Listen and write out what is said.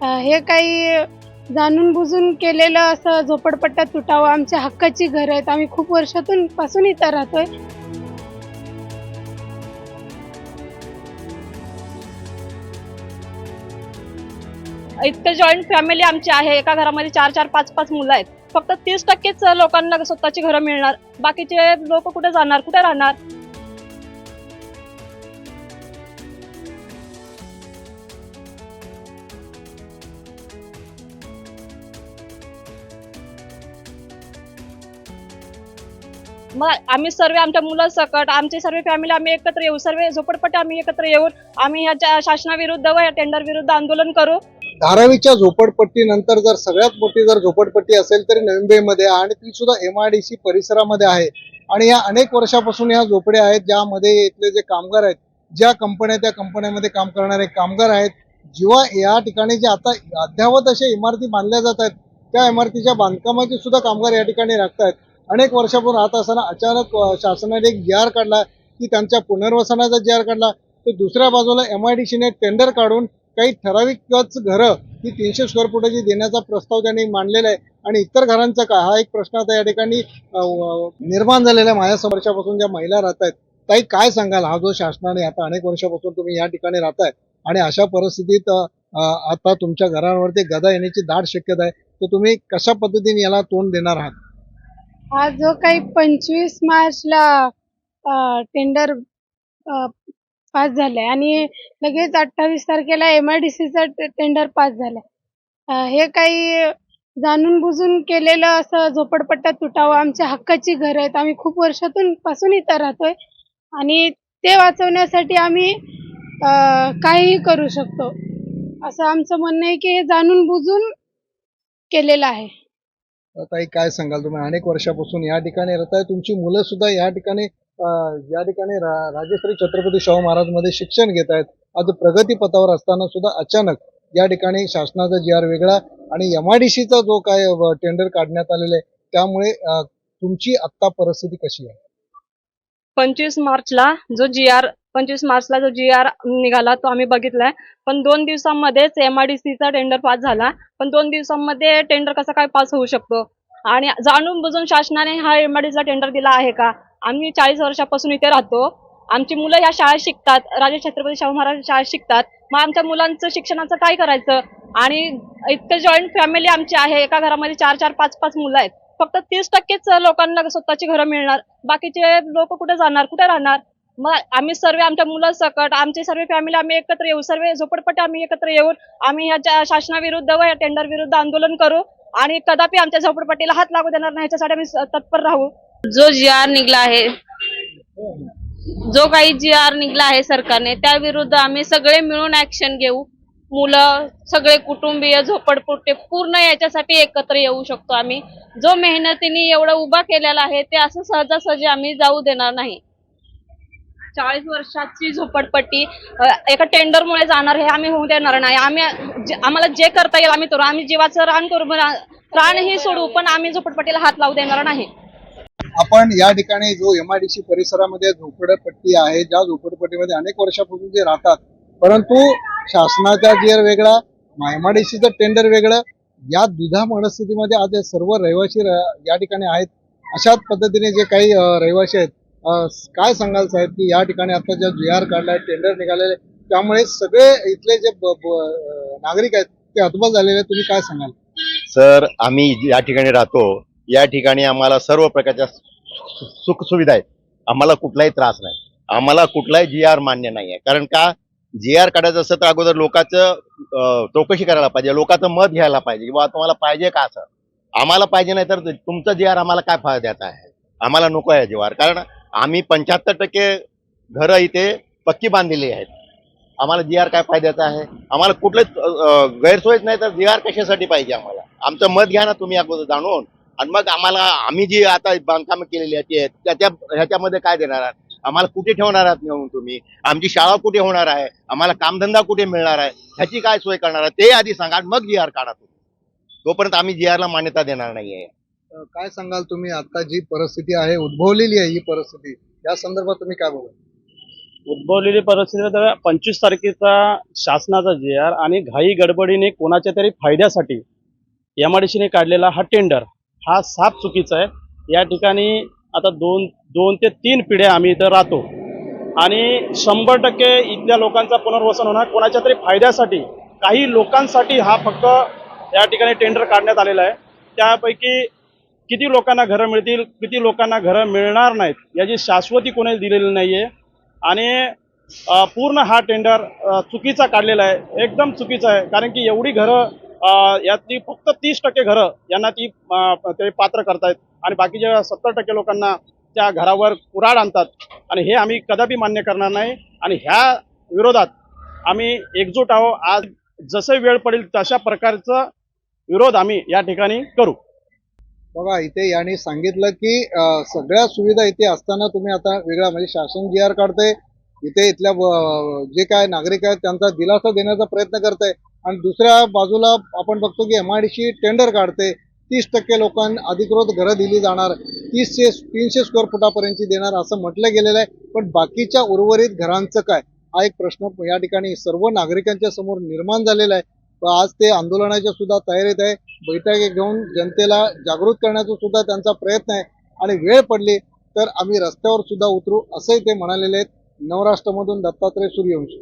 हे काही जाणून बुजून केलेलं असं झोपडपट्ट्या तुटावं. आमच्या हक्काची घरं आहेत. आम्ही खूप वर्षातून पासून इथं राहतोय. इतकं जॉईंट फॅमिली आमची आहे. एका घरामध्ये 4-4, 5-5 मुलं आहेत. फक्त 30%च लोकांना स्वतःची घरं मिळणार. बाकीचे लोक कुठे जाणार, कुठे राहणार? मग आम्ही सर्व आमच्या मुलांसकट आमची सर्व फॅमिली आम्ही एकत्र येऊ. सर्व झोपडपट्टी आम्ही एकत्र येऊन आम्ही ह्या शासनाविरुद्ध व या टेंडर विरुद्ध आंदोलन करू. धारावीच्या झोपडपट्टीनंतर जर सगळ्यात मोठी जर झोपडपट्टी असेल तरी नवी मुंबईमध्ये आणि ती सुद्धा MIDC परिसरामध्ये आहे. आणि या अनेक वर्षापासून ह्या झोपड्या आहेत, ज्यामध्ये इथले जे कामगार आहेत, ज्या कंपन्या त्या कंपन्यामध्ये काम करणारे कामगार आहेत, जेव्हा या ठिकाणी जे आता अद्यावत अशा इमारती बांधल्या जात आहेत, त्या इमारतीच्या बांधकामाचे सुद्धा कामगार या ठिकाणी राहत आहेत. अनेक वर्षापूर्वी राहत असताना अचानक शासनाने एक GR काढला की त्यांच्या पुनर्वसनाचा GR काढला, तर दुसऱ्या बाजूला MIDCने टेंडर काढून काही ठराविकच घरं ही 300 स्क्वेअर फुटाची देण्याचा प्रस्ताव त्यांनी मांडलेला आहे. आणि इतर घरांचा काय, हा एक प्रश्न आता या ठिकाणी निर्माण झालेला आहे. माझ्या वर्षापासून ज्या महिला राहत आहेत, ताई काय सांगाल, हा जो शासनाने आता अनेक वर्षापासून तुम्ही या ठिकाणी राहताय आणि अशा परिस्थितीत आता तुमच्या घरावरती गदा येण्याची दाट शक्यता आहे, तर तुम्ही कशा पद्धतीने याला तोंड देणार आहात? हा जो काही 25 मार्चला टेंडर पास झालाय आणि लगेच 28 तारखेला MIDCचा टेंडर पास झालाय. हे काही जाणून बुजून केलेलं असं झोपडपट्ट्या तुटावं. आमच्या हक्काची घरं आहेत. आम्ही खूप वर्षातून पासून इथं राहतोय आणि ते वाचवण्यासाठी आम्ही काहीही करू शकतो, असं आमचं म्हणणं आहे की हे जाणून बुजून केलेलं आहे. ताई काय सांगाल, तुम्ही अनेक वर्षापासून या ठिकाणी राहताय, तुमची मुलं सुद्धा या ठिकाणी राजश्री छत्रपती शाहू महाराज मध्ये शिक्षण घेत आहेत. आज प्रगती पथावर असताना सुद्धा अचानक या ठिकाणी शासनाचा GR वेगळा आणि MIDCचा जो काय टेंडर काढण्यात आलेला आहे, त्यामुळे तुमची आता परिस्थिती कशी आहे? 25 मार्चला जो GR निघाला तो आम्ही बघितलाय. पण 2 दिवसांमध्येच MIDCचा टेंडर पास झाला. पण 2 दिवसांमध्ये टेंडर कसा काय पास होऊ शकतो? आणि जाणून बुजून शासनाने हा MIDCचा टेंडर दिला आहे का? आम्ही 40 वर्षापासून इथे राहतो. आमची मुलं ह्या शाळेत शिकतात, राजे छत्रपती शाहू महाराज शाळेत शिकतात. मग आमच्या मुलांचं शिक्षणाचं काय करायचं? आणि इतकं जॉईंट फॅमिली आमची आहे. एका घरामध्ये 4-4, 5-5 मुलं आहेत. फक्त 30%च लोकांना स्वतःची घरं मिळणार. बाकीचे लोक कुठे जाणार, कुठे राहणार? मग आम्ही सर्व आमच्या मुलांसकट आमची सर्व फॅमिली आम्ही एकत्र येऊ. सर्व झोपडपट्टी आम्ही एकत्र येऊन आम्ही ह्या शासनाविरुद्ध व या टेंडर विरुद्ध आंदोलन करू आणि कदापि आमच्या झोपडपट्टीला हात लागू देणार नाही, ह्याच्यासाठी आम्ही तत्पर राहू. जो GR निघला आहे, जो काही GR निघला आहे सरकारने, त्या विरुद्ध आम्ही सगळे मिळून ऍक्शन घेऊ. मुलं, सगळे कुटुंबीय, झोपडपट्टी पूर्ण याच्यासाठी एकत्र येऊ शकतो आम्ही. जो मेहनतीने एवढं उभा केलेला आहे ते असं सहजासहजी आम्ही जाऊ देणार नाही. 40 वर्षाची झोपडपट्टी एका टेंडरमुळे जाणार हे आम्ही होऊ देणार नाही. आम्हाला जे करता येईल आम्ही करू. आम्ही जीवाचं रान करू, प्राणही सोडू, पण आम्ही झोपडपट्टीला हात लावू देणार नाही. आपण या ठिकाणी जो MIDC परिसरामध्ये झोपडपट्टी आहे, ज्या झोपडपट्टीमध्ये अनेक वर्षापासून जे राहतात, परंतु शासनाचा GR वेगळा, MIDCचं टेंडर वेगळं, या दुधा मनस्थितीमध्ये आज सर्व रहिवासी या ठिकाणी आहेत. अशाच पद्धतीने जे काही रहिवासी आहेत, काय सांगाल साहेब, की या ठिकाणी आता ज्या GR काढलाय, टेंडर निघालेले, त्यामुळे सगळे इथले जे नागरिक आहेत ते हतबल झालेले आहेत, तुम्ही काय सांगाल? सर, आम्ही या ठिकाणी राहतो, या ठिकाणी आम्हाला सर्व प्रकारच्या सुखसुविधा आहेत. आम्हाला कुठलाही त्रास नाही, आम्हाला कुठलाही GR मान्य नाही आहे. कारण का, GR काढायचं असं तर अगोदर लोकांचं चौकशी करायला पाहिजे, लोकांचं मत घ्यायला पाहिजे, किंवा तुम्हाला पाहिजे का असं. आम्हाला पाहिजे नाही तर तुमचं GR आम्हाला काय फायद्याचं आहे? आम्हाला नको आहे GR. कारण आम्ही 75% घरं इथे पक्की बांधलेली आहेत. आम्हाला GR काय फायद्याचं आहे? आम्हाला कुठलंच गैरसोयच नाही तर GR कशासाठी पाहिजे आम्हाला? आमचं मत घ्या ना तुम्ही अगोदर जाणून, आणि मग आम्ही जी आता बांधकामं केलेली आहेत ह्याच्यामध्ये काय देणार आहात? आम्हाला कुठे ठेवणार आहात नेऊन तुम्ही? आमची शाळा कुठे होणार आहे? आम्हाला कामधंदा कुठे मिळणार आहे? ह्याची काय सोय करणार आहे ते आधी सांगा, मग GR काढा तुम्ही. तोपर्यंत आम्ही GR ला मान्यता देणार नाहीये. काय सांगाल तुम्ही, आता जी परिस्थिती आहे, उद्भवलेली आहे ही परिस्थिती, या संदर्भात तुम्ही काय बोलाल? उद्भवलेली परिस्थिती तर 25 तारखेचा शासनाचा जी.आर. आणि घाई गडबडीने कोणाच्या तरी फायद्यासाठी एमआयडीसीने काढलेला हा टेंडर हा साफ चुकीचा आहे. या ठिकाणी आता दोन ते 3 पिढ्या आम्ही इथं राहतो आणि 100% इथल्या लोकांचा पुनर्वसन होणार कोणाच्या तरी फायद्यासाठी. काही लोकांसाठी हा फक्त या ठिकाणी टेंडर काढण्यात आलेला आहे. त्यापैकी किती लोकांना घरं मिळतील, किती लोकांना घरं मिळणार नाहीत याची शाश्वती कोणी दिलेली नाही आहे. आणि पूर्ण हा टेंडर चुकीचा काढलेला आहे, एकदम चुकीचा आहे. कारण की एवढी घरं यातली फक्त 30% घरं यांना ते पात्र करतायत आणि बाकीच्या 70% लोकांना त्या घरावर कुऱ्हाड आणतात आणि हे आम्ही कदापि मान्य करणार नाही. आणि ह्या विरोधात आम्ही एकजूट आहोत. आज जसे वेळ पडेल तशा प्रकारचा विरोध आम्ही या ठिकाणी करू. बघा इथे यांनी सांगितलं की सगळ्या सुविधा इथे असताना तुम्ही आता वेगळा म्हणजे शासन जी.आर. काढतंय, इथे इथल्या जे काय नागरिक आहेत त्यांचा दिलासा देण्याचा प्रयत्न करतंय आणि दुसऱ्या बाजूला आपण बघतो की एमआयडीसी टेंडर काढते. 30% लोकांना अधिकृत घरं दिली जाणार, 300 स्क्वेअर फुटापर्यंतची देणार असं म्हटलं गेलेलं आहे. पण बाकीच्या उर्वरित घरांचं काय, हा एक प्रश्न या ठिकाणी सर्व नागरिकांच्या समोर निर्माण झालेला आहे. आज ते आंदोलनाच्या सुद्धा तयारीत आहे. बैठक घेऊन जनतेला जागृत करण्याचा सुद्धा त्यांचा प्रयत्न आहे आणि वेळ पडली तर आम्ही रस्त्यावर सुद्धा उतरू असंही ते म्हणालेले आहेत. नवराष्ट्रमधून दत्तात्रय सूर्यवंशी.